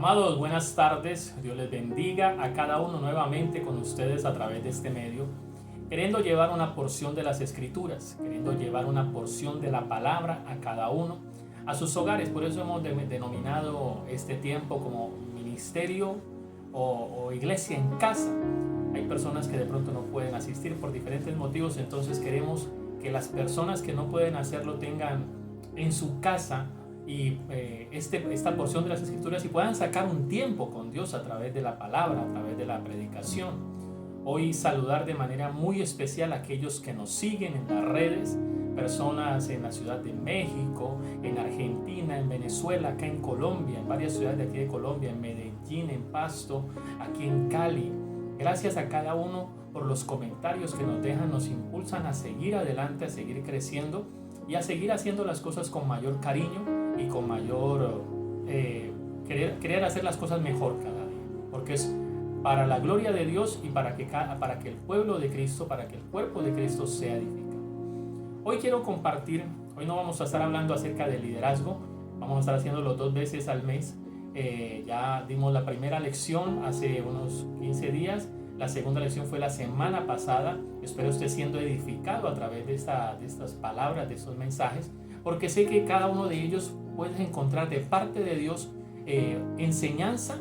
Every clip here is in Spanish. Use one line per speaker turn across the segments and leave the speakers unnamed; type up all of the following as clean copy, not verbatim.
Amados, buenas tardes. Dios les bendiga a cada uno nuevamente con ustedes a través de este medio, queriendo llevar una porción de las Escrituras, queriendo llevar una porción de la palabra a cada uno, a sus hogares. Por eso hemos denominado este tiempo como ministerio o iglesia en casa. Hay personas que de pronto no pueden asistir por diferentes motivos, entonces queremos que las personas que no pueden hacerlo tengan en su casa y esta porción de las Escrituras y puedan sacar un tiempo con Dios a través de la palabra, a través de la predicación. Hoy saludar de manera muy especial a aquellos que nos siguen en las redes, personas en la Ciudad de México, en Argentina, en Venezuela, acá en Colombia, en varias ciudades de aquí de Colombia, en Medellín, en Pasto, aquí en Cali. Gracias a cada uno por los comentarios que nos dejan, nos impulsan a seguir adelante, a seguir creciendo y a seguir haciendo las cosas con mayor cariño y con mayor querer hacer las cosas mejor cada día, porque es para la gloria de Dios y para que el pueblo de Cristo, para que el cuerpo de Cristo sea edificado. Hoy quiero compartir, hoy no vamos a estar hablando acerca del liderazgo, vamos a estar haciéndolo 2 veces al mes. Ya dimos la primera lección hace unos 15 días, la segunda lección fue la semana pasada. Espero esté siendo edificado a través de estas palabras, de estos mensajes, porque sé que cada uno de ellos puedes encontrar de parte de Dios enseñanza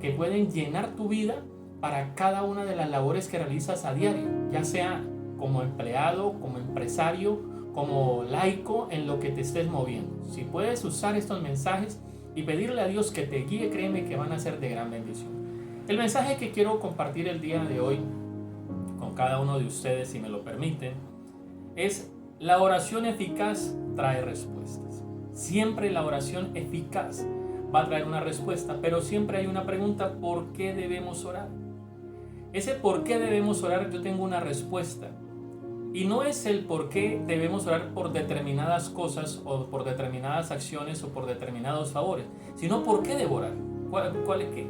que pueden llenar tu vida para cada una de las labores que realizas a diario, ya sea como empleado, como empresario, como laico, en lo que te estés moviendo. Si puedes usar estos mensajes y pedirle a Dios que te guíe, créeme que van a ser de gran bendición. El mensaje que quiero compartir el día de hoy con cada uno de ustedes, si me lo permiten, es: la oración eficaz trae respuestas. Siempre la oración eficaz va a traer una respuesta, pero siempre hay una pregunta: ¿por qué debemos orar? Ese por qué debemos orar, yo tengo una respuesta. Y no es el por qué debemos orar por determinadas cosas o por determinadas acciones o por determinados favores, sino por qué debo orar.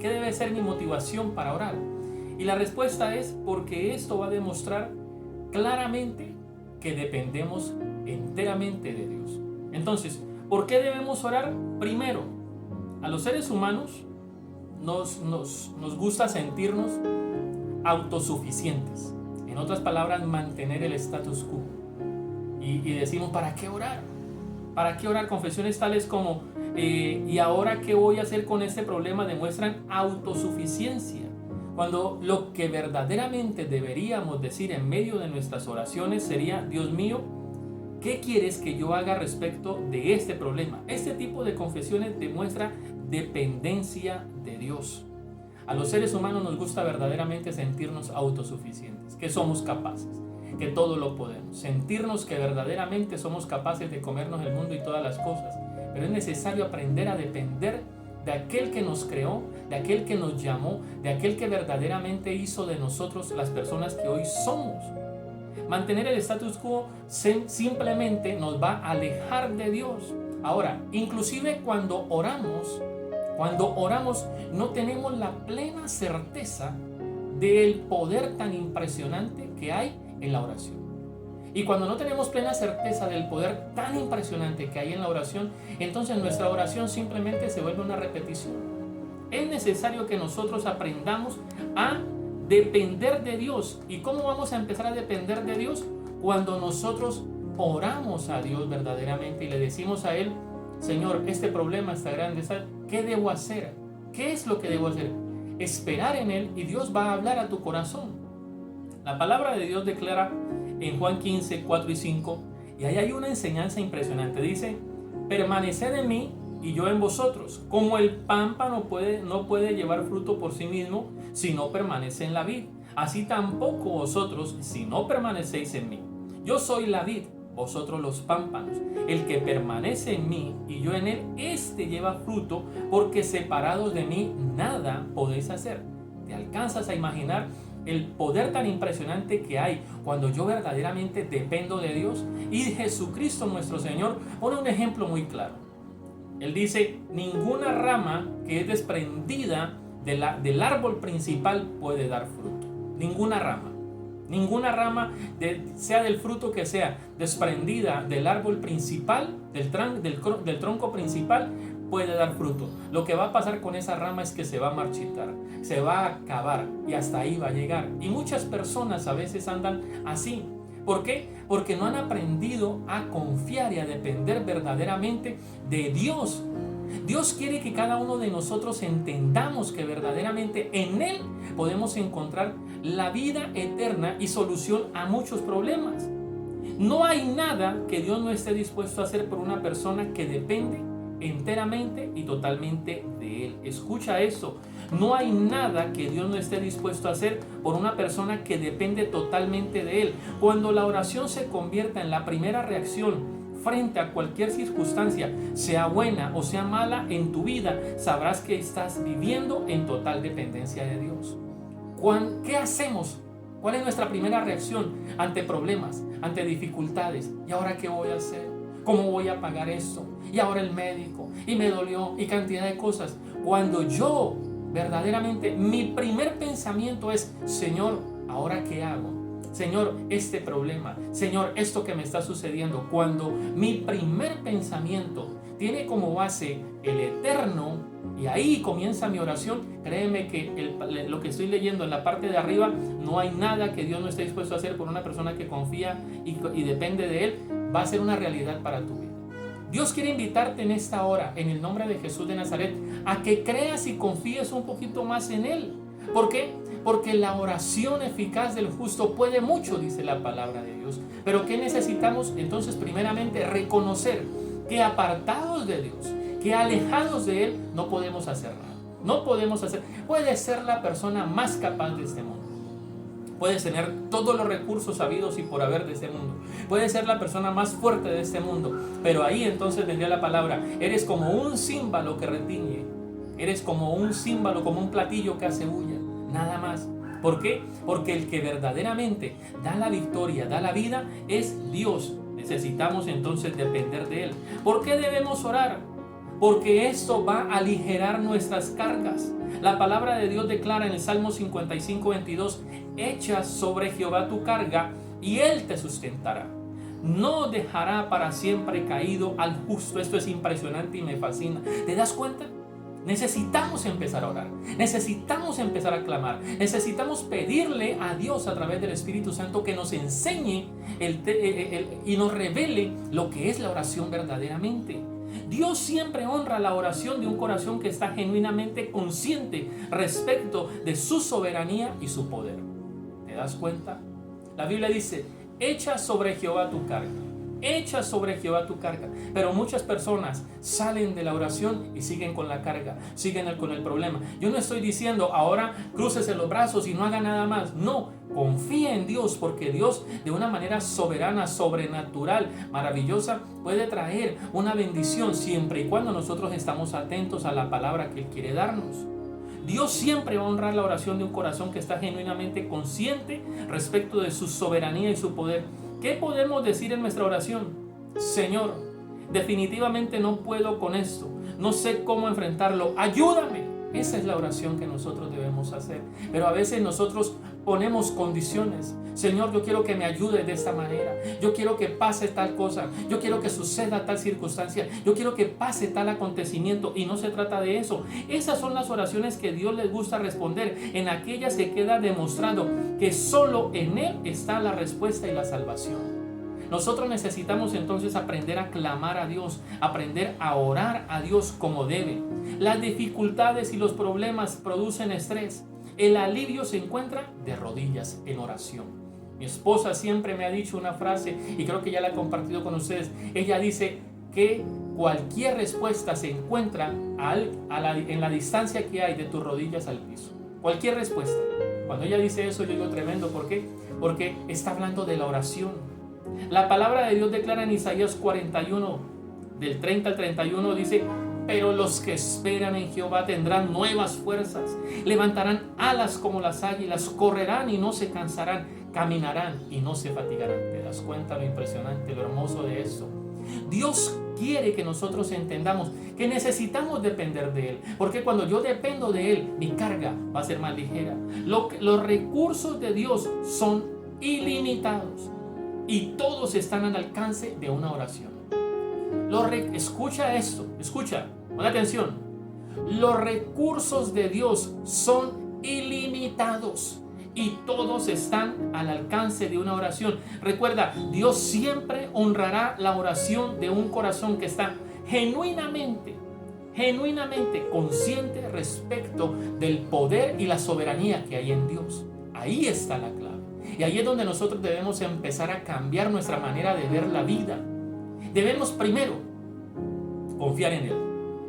¿Qué debe ser mi motivación para orar? Y la respuesta es porque esto va a demostrar claramente que dependemos enteramente de Dios. Entonces, ¿por qué debemos orar? Primero, a los seres humanos nos gusta sentirnos autosuficientes. En otras palabras, mantener el status quo. Y decimos, ¿para qué orar? ¿Para qué orar? Confesiones tales como, ¿y ahora qué voy a hacer con este problema? Demuestran autosuficiencia. Cuando lo que verdaderamente deberíamos decir en medio de nuestras oraciones sería: Dios mío, ¿qué quieres que yo haga respecto de este problema? Este tipo de confesiones demuestra dependencia de Dios. A los seres humanos nos gusta verdaderamente sentirnos autosuficientes, que somos capaces, que todo lo podemos, sentirnos que verdaderamente somos capaces de comernos el mundo y todas las cosas. Pero es necesario aprender a depender de aquel que nos creó, de aquel que nos llamó, de aquel que verdaderamente hizo de nosotros las personas que hoy somos. Mantener el status quo simplemente nos va a alejar de Dios. Ahora, inclusive cuando oramos no tenemos la plena certeza del poder tan impresionante que hay en la oración. Y cuando no tenemos plena certeza del poder tan impresionante que hay en la oración, entonces nuestra oración simplemente se vuelve una repetición. Es necesario que nosotros aprendamos a depender de Dios. ¿Y cómo vamos a empezar a depender de Dios? Cuando nosotros oramos a Dios verdaderamente y le decimos a Él: Señor, este problema está grande, ¿qué debo hacer? ¿Qué es lo que debo hacer? Esperar en Él y Dios va a hablar a tu corazón. La palabra de Dios declara en Juan 15, 4 y 5, y ahí hay una enseñanza impresionante. Dice: permaneced en mí y yo en vosotros, como el pámpano no puede llevar fruto por sí mismo si no permanece en la vid, así tampoco vosotros si no permanecéis en mí. Yo soy la vid, vosotros los pámpanos. El que permanece en mí y yo en él, éste lleva fruto, porque separados de mí nada podéis hacer. ¿Te alcanzas a imaginar el poder tan impresionante que hay cuando yo verdaderamente dependo de Dios? Y Jesucristo nuestro Señor pone un ejemplo muy claro. Él dice: ninguna rama que es desprendida del árbol principal puede dar fruto. Ninguna rama, sea del fruto que sea, desprendida del árbol principal, del tronco principal, puede dar fruto. Lo que va a pasar con esa rama es que se va a marchitar, se va a acabar y hasta ahí va a llegar. Y muchas personas a veces andan así. ¿Por qué? Porque no han aprendido a confiar y a depender verdaderamente de Dios. Dios quiere que cada uno de nosotros entendamos que verdaderamente en Él podemos encontrar la vida eterna y solución a muchos problemas. No hay nada que Dios no esté dispuesto a hacer por una persona que depende enteramente y totalmente de Él. Escucha eso. No hay nada que Dios no esté dispuesto a hacer por una persona que depende totalmente de Él. Cuando la oración se convierta en la primera reacción frente a cualquier circunstancia, sea buena o sea mala en tu vida, sabrás que estás viviendo en total dependencia de Dios. ¿Qué hacemos? ¿Cuál es nuestra primera reacción ante problemas, ante dificultades? ¿Y ahora qué voy a hacer? ¿Cómo voy a pagar esto? Y ahora el médico, y me dolió, y cantidad de cosas. Cuando yo verdaderamente, mi primer pensamiento es: Señor, ¿ahora qué hago? Señor, este problema, Señor, esto que me está sucediendo. Cuando mi primer pensamiento tiene como base el eterno, y ahí comienza mi oración, créeme que lo que estoy leyendo en la parte de arriba, no hay nada que Dios no esté dispuesto a hacer por una persona que confía y depende de Él. Va a ser una realidad para tu vida. Dios quiere invitarte en esta hora, en el nombre de Jesús de Nazaret, a que creas y confíes un poquito más en Él. ¿Por qué? Porque la oración eficaz del justo puede mucho, dice la palabra de Dios. Pero ¿qué necesitamos? Entonces, primeramente, reconocer que apartados de Dios, que alejados de Él, no podemos hacer nada. No podemos hacer. Puedes ser la persona más capaz de este mundo. Puedes tener todos los recursos habidos y por haber de este mundo. Puedes ser la persona más fuerte de este mundo. Pero ahí entonces vendría la palabra: eres como un címbalo que retiñe. Eres como un címbalo, como un platillo que hace bulla. Nada más. ¿Por qué? Porque el que verdaderamente da la victoria, da la vida, es Dios. Necesitamos entonces depender de Él. ¿Por qué debemos orar? Porque esto va a aligerar nuestras cargas. La palabra de Dios declara en el Salmo 55:22: echa sobre Jehová tu carga y Él te sustentará. No dejará para siempre caído al justo. Esto es impresionante y me fascina. ¿Te das cuenta? Necesitamos empezar a orar, necesitamos empezar a clamar, necesitamos pedirle a Dios a través del Espíritu Santo que nos enseñe y nos revele lo que es la oración verdaderamente. Dios siempre honra la oración de un corazón que está genuinamente consciente respecto de su soberanía y su poder. ¿Te das cuenta? La Biblia dice: echa sobre Jehová tu carga. Echa sobre Jehová tu carga. Pero muchas personas salen de la oración y siguen con la carga, siguen con el problema. Yo no estoy diciendo ahora crúcese los brazos y no haga nada más. No, confía en Dios, porque Dios de una manera soberana, sobrenatural, maravillosa, puede traer una bendición siempre y cuando nosotros estamos atentos a la palabra que Él quiere darnos. Dios siempre va a honrar la oración de un corazón que está genuinamente consciente respecto de su soberanía y su poder. ¿Qué podemos decir en nuestra oración? Señor, definitivamente no puedo con esto. No sé cómo enfrentarlo. Ayúdame. Esa es la oración que nosotros debemos hacer. Pero a veces nosotros ponemos condiciones. Señor, yo quiero que me ayudes de esta manera. Yo quiero que pase tal cosa. Yo quiero que suceda tal circunstancia. Yo quiero que pase tal acontecimiento. Y no se trata de eso. Esas son las oraciones que Dios les gusta responder. En aquellas que queda demostrado que solo en Él está la respuesta y la salvación. Nosotros necesitamos entonces aprender a clamar a Dios, aprender a orar a Dios como debe. Las dificultades y los problemas producen estrés. El alivio se encuentra de rodillas en oración. Mi esposa siempre me ha dicho una frase y creo que ya la he compartido con ustedes. Ella dice que cualquier respuesta se encuentra en la distancia que hay de tus rodillas al piso. Cualquier respuesta. Cuando ella dice eso, yo digo tremendo. ¿Por qué? Porque está hablando de la oración. La palabra de Dios declara en Isaías 41, del 30 al 31, dice: pero los que esperan en Jehová tendrán nuevas fuerzas, levantarán alas como las águilas, correrán y no se cansarán, caminarán y no se fatigarán. ¿Te das cuenta lo impresionante, lo hermoso de esto? Dios quiere que nosotros entendamos que necesitamos depender de Él, porque cuando yo dependo de Él, mi carga va a ser más ligera. Los recursos de Dios son ilimitados y todos están al alcance de una oración. Escucha esto, escucha. Pon atención, los recursos de Dios son ilimitados y todos están al alcance de una oración. Recuerda, Dios siempre honrará la oración de un corazón que está genuinamente consciente respecto del poder y la soberanía que hay en Dios. Ahí está la clave. Y ahí es donde nosotros debemos empezar a cambiar nuestra manera de ver la vida. Debemos primero confiar en Él.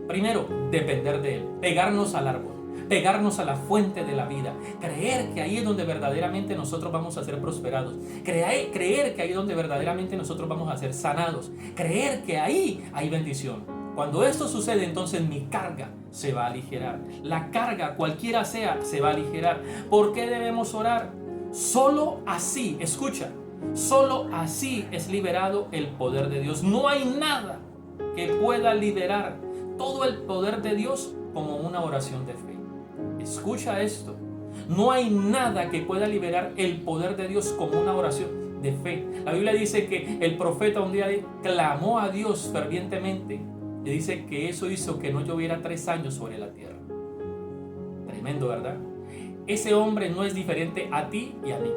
Primero depender de Él. Pegarnos al árbol. Pegarnos a la fuente de la vida. Creer que ahí es donde verdaderamente nosotros vamos a ser prosperados. Creer que ahí es donde verdaderamente nosotros vamos a ser sanados. Creer que ahí hay bendición. Cuando esto sucede, entonces mi carga se va a aligerar. La carga, cualquiera sea, se va a aligerar. ¿Por qué debemos orar? Solo así, escucha, solo así es liberado el poder de Dios. No hay nada que pueda liberar todo el poder de Dios como una oración de fe. Escucha esto. No hay nada que pueda liberar el poder de Dios como una oración de fe. La Biblia dice que el profeta un día clamó a Dios fervientemente. Y dice que eso hizo que no lloviera 3 años sobre la tierra. Tremendo, ¿verdad? Ese hombre no es diferente a ti y a mí.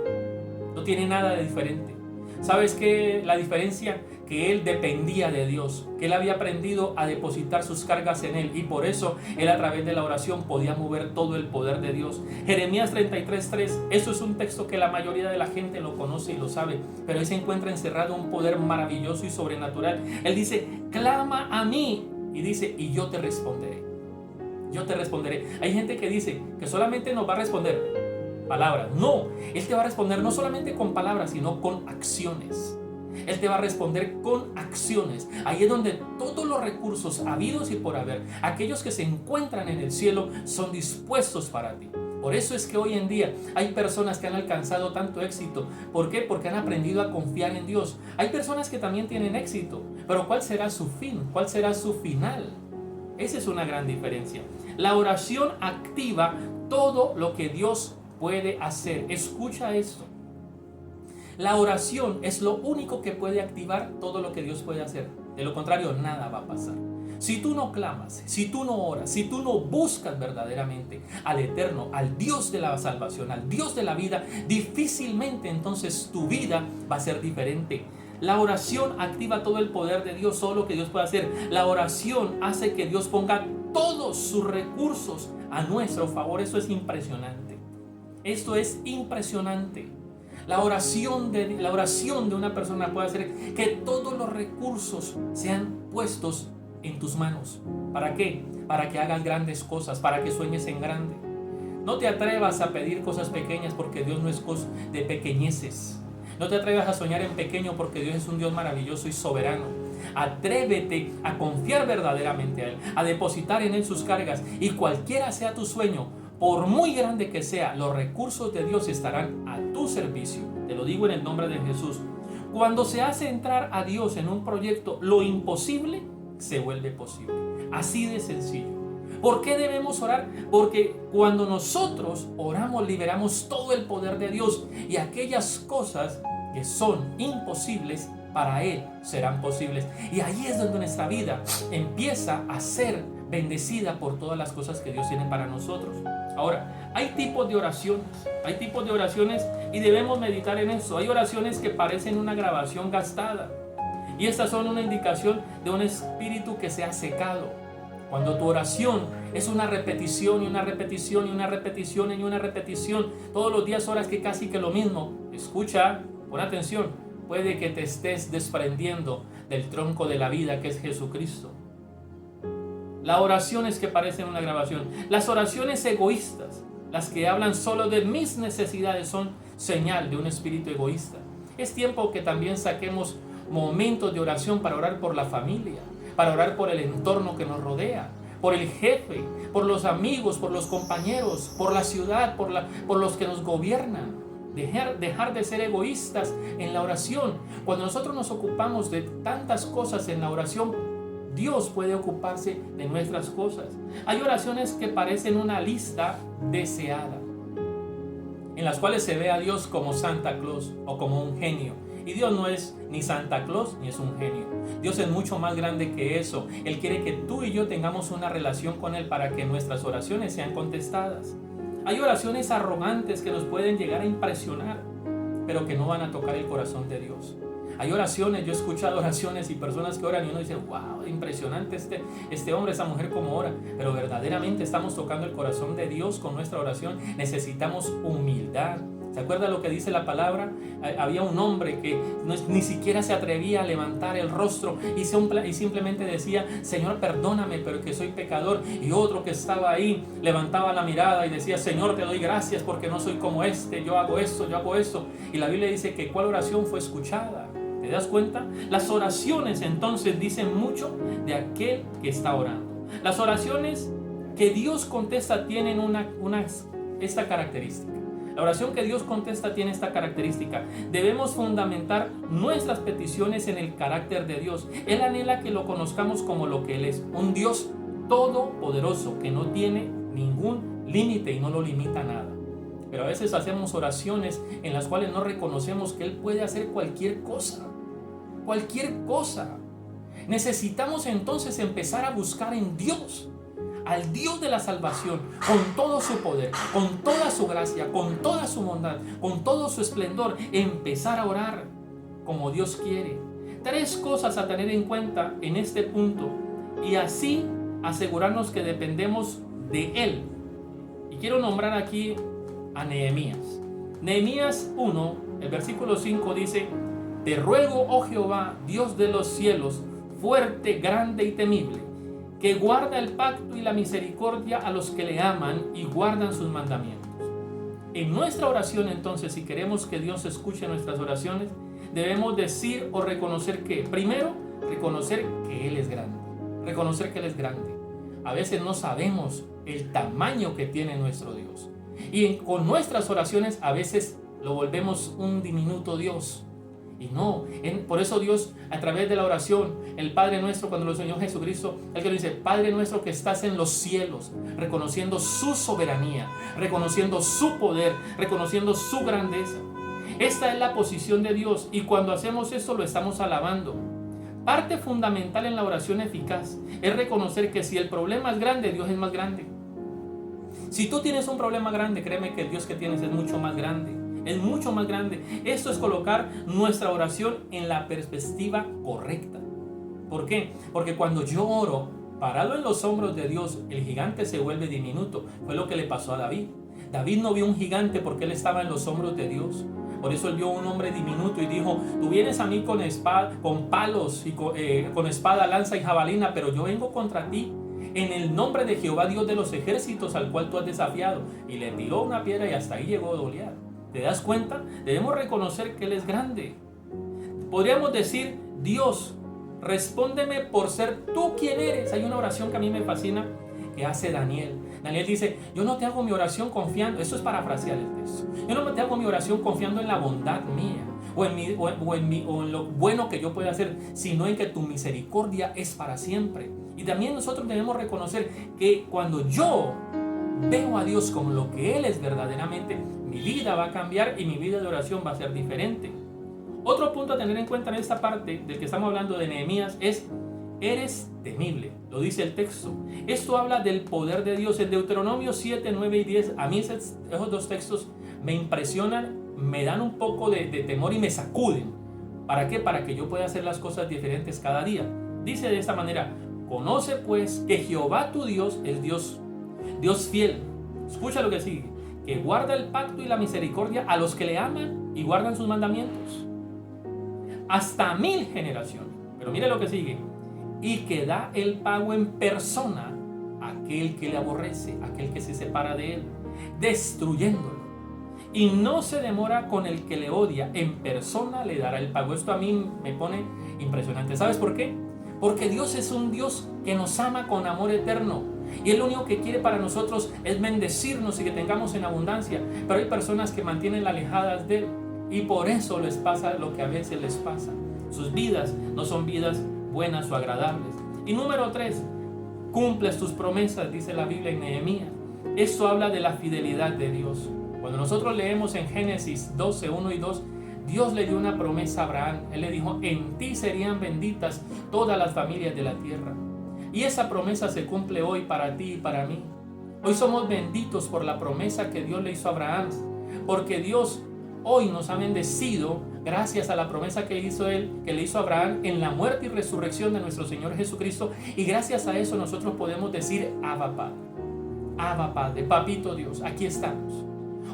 No tiene nada de diferente. ¿Sabes qué? La diferencia, que él dependía de Dios, que él había aprendido a depositar sus cargas en él, y por eso él a través de la oración podía mover todo el poder de Dios. Jeremías 33:3, eso es un texto que la mayoría de la gente lo conoce y lo sabe, pero ahí se encuentra encerrado un poder maravilloso y sobrenatural. Él dice, clama a mí, y dice, y yo te responderé. Yo te responderé. Hay gente que dice que solamente nos va a responder palabras. No, Él te va a responder no solamente con palabras, sino con acciones. Él te va a responder con acciones. Ahí es donde todos los recursos habidos y por haber, aquellos que se encuentran en el cielo, son dispuestos para ti. Por eso es que hoy en día hay personas que han alcanzado tanto éxito. ¿Por qué? Porque han aprendido a confiar en Dios. Hay personas que también tienen éxito, pero ¿cuál será su fin? ¿Cuál será su final? Esa es una gran diferencia. La oración activa todo lo que Dios puede hacer. Escucha esto. La oración es lo único que puede activar todo lo que Dios puede hacer. De lo contrario, nada va a pasar. Si tú no clamas, si tú no oras, si tú no buscas verdaderamente al Eterno, al Dios de la salvación, al Dios de la vida, difícilmente entonces tu vida va a ser diferente. La oración activa todo el poder de Dios, todo lo que Dios puede hacer. La oración hace que Dios ponga todos sus recursos a nuestro favor. Eso es impresionante. Esto es impresionante. La oración de una persona puede hacer que todos los recursos sean puestos en tus manos. ¿Para qué? Para que hagas grandes cosas, para que sueñes en grande. No te atrevas a pedir cosas pequeñas, porque Dios no es cosa de pequeñeces. No te atrevas a soñar en pequeño, porque Dios es un Dios maravilloso y soberano. Atrévete a confiar verdaderamente a Él, a depositar en Él sus cargas, y cualquiera sea tu sueño, por muy grande que sea, los recursos de Dios estarán a tu servicio. Te lo digo en el nombre de Jesús. Cuando se hace entrar a Dios en un proyecto, lo imposible se vuelve posible. Así de sencillo. ¿Por qué debemos orar? Porque cuando nosotros oramos, liberamos todo el poder de Dios, y aquellas cosas que son imposibles para Él serán posibles. Y ahí es donde nuestra vida empieza a ser bendecida por todas las cosas que Dios tiene para nosotros. Ahora, hay tipos de oraciones y debemos meditar en eso. Hay oraciones que parecen una grabación gastada, y estas son una indicación de un espíritu que se ha secado. Cuando tu oración es una repetición y una repetición y una repetición y una repetición, todos los días oras que casi que lo mismo. Escucha, pon atención, puede que te estés desprendiendo del tronco de la vida, que es Jesucristo. Las oraciones que parecen una grabación, las oraciones egoístas, las que hablan solo de mis necesidades, son señal de un espíritu egoísta. Es tiempo que también saquemos momentos de oración para orar por la familia, para orar por el entorno que nos rodea, por el jefe, por los amigos, por los compañeros, por la ciudad, por los que nos gobiernan. Dejar de ser egoístas en la oración. Cuando nosotros nos ocupamos de tantas cosas en la oración, Dios puede ocuparse de nuestras cosas. Hay oraciones que parecen una lista deseada, en las cuales se ve a Dios como Santa Claus o como un genio, Y Dios no es ni Santa Claus ni es un genio. Dios es mucho más grande que eso. Él quiere que tú y yo tengamos una relación con Él para que nuestras oraciones sean contestadas. Hay oraciones arrogantes que nos pueden llegar a impresionar, pero que no van a tocar el corazón de Dios. Hay oraciones, yo he escuchado oraciones y personas que oran y uno dice, wow, impresionante este hombre, esa mujer como ora. Pero verdaderamente estamos tocando el corazón de Dios con nuestra oración. Necesitamos humildad. ¿Se acuerda lo que dice la palabra? Había un hombre que ni siquiera se atrevía a levantar el rostro y simplemente decía, Señor, perdóname, pero que soy pecador. Y otro que estaba ahí levantaba la mirada y decía, Señor, te doy gracias porque no soy como yo hago esto, yo hago esto. Y la Biblia dice que ¿cuál oración fue escuchada? ¿Te das cuenta? Las oraciones entonces dicen mucho de aquel que está orando. Las oraciones que Dios contesta tienen esta característica. La oración que Dios contesta tiene esta característica. Debemos fundamentar nuestras peticiones en el carácter de Dios. Él anhela que lo conozcamos como lo que Él es. Un Dios todopoderoso que no tiene ningún límite y no lo limita a nada. Pero a veces hacemos oraciones en las cuales no reconocemos que Él puede hacer cualquier cosa. Cualquier cosa. Necesitamos entonces empezar a buscar en Dios, al Dios de la salvación, con todo su poder, con toda su gracia, con toda su bondad, con todo su esplendor, empezar a orar como Dios quiere. 3 cosas a tener en cuenta en este punto y así asegurarnos que dependemos de Él. Y quiero nombrar aquí a Nehemías. Nehemías 1, el versículo 5 dice, te ruego, oh Jehová, Dios de los cielos, fuerte, grande y temible, que guarda el pacto y la misericordia a los que le aman y guardan sus mandamientos. En nuestra oración, entonces, si queremos que Dios escuche nuestras oraciones, debemos decir o reconocer que, primero, reconocer que Él es grande. Reconocer que Él es grande. A veces no sabemos el tamaño que tiene nuestro Dios. Y con nuestras oraciones a veces lo volvemos un diminuto Dios. Y no, por eso Dios a través de la oración, el Padre nuestro, cuando lo enseñó Jesucristo, Él que lo dice, Padre nuestro que estás en los cielos, reconociendo su soberanía, reconociendo su poder, reconociendo su grandeza. Esta es la posición de Dios y cuando hacemos esto lo estamos alabando. Parte fundamental en la oración eficaz es reconocer que si el problema es grande, Dios es más grande. Si tú tienes un problema grande, créeme que el Dios que tienes es mucho más grande. Es mucho más grande. Esto es colocar nuestra oración en la perspectiva correcta. ¿Por qué? Porque cuando yo oro parado en los hombros de Dios, el gigante se vuelve diminuto. Fue lo que le pasó a David. David no vio un gigante porque él estaba en los hombros de Dios. Por eso él vio un hombre diminuto y dijo, tú vienes a mí con espada, con palos y con espada, lanza y jabalina, pero yo vengo contra ti en el nombre de Jehová Dios de los ejércitos al cual tú has desafiado. Y le tiró una piedra y hasta ahí llegó Goliat. ¿Te das cuenta? Debemos reconocer que Él es grande. Podríamos decir, Dios, respóndeme por ser tú quien eres. Hay una oración que a mí me fascina que hace Daniel. Daniel dice, yo no te hago mi oración confiando, eso es parafrasear el texto. Yo no te hago mi oración confiando en la bondad mía o en lo bueno que yo pueda hacer, sino en que tu misericordia es para siempre. Y también nosotros debemos reconocer que cuando yo veo a Dios como lo que Él es verdaderamente, mi vida va a cambiar y mi vida de oración va a ser diferente. Otro punto a tener en cuenta en esta parte del que estamos hablando de Nehemías es, eres temible, lo dice el texto. Esto habla del poder de Dios. En Deuteronomio 7, 9 y 10, a mí esos 2 textos me impresionan, me dan un poco de temor y me sacuden. ¿Para qué? Para que yo pueda hacer las cosas diferentes cada día. Dice de esta manera, conoce pues que Jehová tu Dios es Dios fiel. Escucha lo que sigue, que guarda el pacto y la misericordia a los que le aman y guardan sus mandamientos hasta 1000 generaciones. Pero mire lo que sigue, y que da el pago en persona a aquel que le aborrece, aquel que se separa de él, destruyéndolo, y no se demora con el que le odia, en persona le dará el pago. Esto a mí me pone impresionante. ¿Sabes por qué? Porque Dios es un Dios que nos ama con amor eterno. Y Él lo único que quiere para nosotros es bendecirnos y que tengamos en abundancia. Pero hay personas que mantienen alejadas de Él. Y por eso les pasa lo que a veces les pasa. Sus vidas no son vidas buenas o agradables. Y número 3, cumples tus promesas, dice la Biblia en Nehemías. Esto habla de la fidelidad de Dios. Cuando nosotros leemos en Génesis 12, 1 y 2, Dios le dio una promesa a Abraham. Él le dijo, en ti serían benditas todas las familias de la tierra. Y esa promesa se cumple hoy para ti y para mí. Hoy somos benditos por la promesa que Dios le hizo a Abraham, porque Dios hoy nos ha bendecido gracias a la promesa que le hizo a Abraham en la muerte y resurrección de nuestro Señor Jesucristo. Y gracias a eso nosotros podemos decir Abba Padre. Abba Padre, Papito Dios, aquí estamos.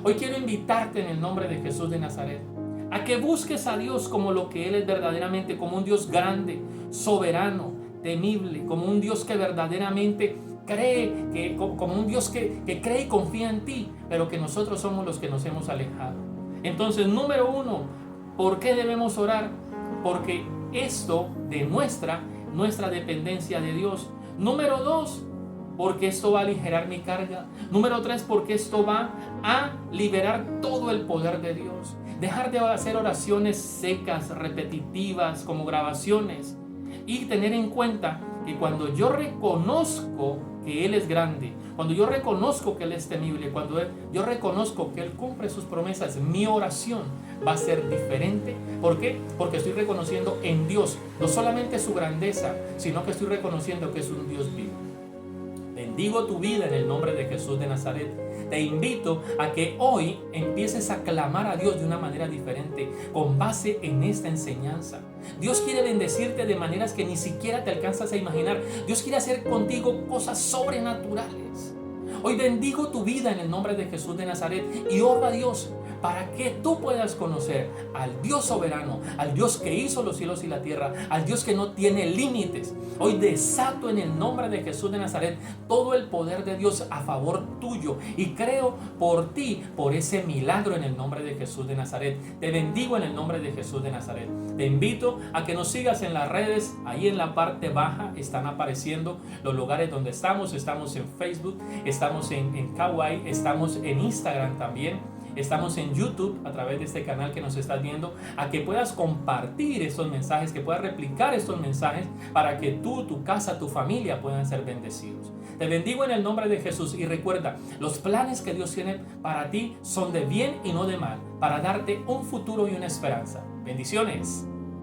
Hoy quiero invitarte en el nombre de Jesús de Nazaret a que busques a Dios como lo que Él es verdaderamente, como un Dios grande, soberano, temible, como un Dios que verdaderamente cree, como un Dios que cree y confía en ti, pero que nosotros somos los que nos hemos alejado. Entonces, número uno, ¿por qué debemos orar? Porque esto demuestra nuestra dependencia de Dios. Número dos, porque esto va a aligerar mi carga. Número tres, porque esto va a liberar todo el poder de Dios. Dejar de hacer oraciones secas, repetitivas, como grabaciones. Y tener en cuenta que cuando yo reconozco que Él es grande, cuando yo reconozco que Él es temible, cuando yo reconozco que Él cumple sus promesas, mi oración va a ser diferente. ¿Por qué? Porque estoy reconociendo en Dios no solamente su grandeza, sino que estoy reconociendo que es un Dios vivo. Bendigo tu vida en el nombre de Jesús de Nazaret. Te invito a que hoy empieces a clamar a Dios de una manera diferente, con base en esta enseñanza. Dios quiere bendecirte de maneras que ni siquiera te alcanzas a imaginar. Dios quiere hacer contigo cosas sobrenaturales. Hoy bendigo tu vida en el nombre de Jesús de Nazaret y oro a Dios para que tú puedas conocer al Dios soberano, al Dios que hizo los cielos y la tierra, al Dios que no tiene límites. Hoy desato en el nombre de Jesús de Nazaret todo el poder de Dios a favor tuyo y creo por ti, por ese milagro en el nombre de Jesús de Nazaret. Te bendigo en el nombre de Jesús de Nazaret. Te invito a que nos sigas en las redes. Ahí en la parte baja están apareciendo los lugares donde estamos. Estamos en Facebook, estamos en Kawaii, estamos en Instagram también. Estamos en YouTube a través de este canal que nos estás viendo, a que puedas compartir estos mensajes, que puedas replicar estos mensajes para que tú, tu casa, tu familia puedan ser bendecidos. Te bendigo en el nombre de Jesús y recuerda, los planes que Dios tiene para ti son de bien y no de mal, para darte un futuro y una esperanza. Bendiciones.